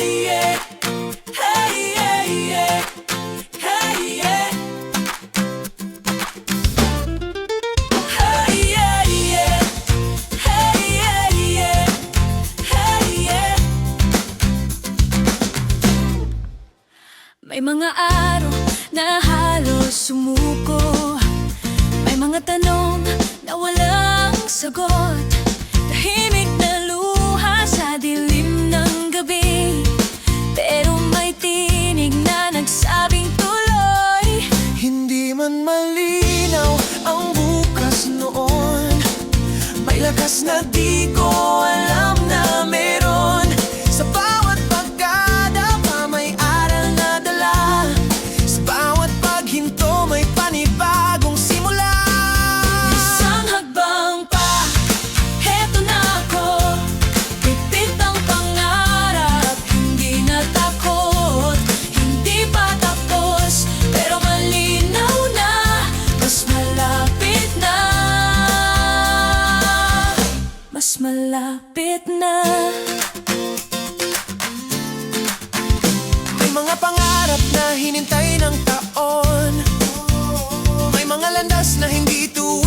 yeah. Hey, yeah, yeah. Hey, yeah. Hey, yeah, yeah. Hey, yeah, yeah. Hey, yeah. May mga araw na halos sumuko, may mga tanong na walang sagot, tahimik na luha sa dilim ng gabi. Pero may tinig na nagsabing tuloy. Hindi man malinaw ang bukas noon, may lakas na di ko alam na meron. Sa bawat pagkadapa may aral na dala, sa bawat paghinto may panibagong simula. Isang hagbang pa, heto na ako, pipit ang pangarap, hindi na takot, hindi pa tapos, pero malinaw na, mas malapit na, mas malapit na. May mga pangarap na hinintay ng taon, may mga landas na hindi tuwa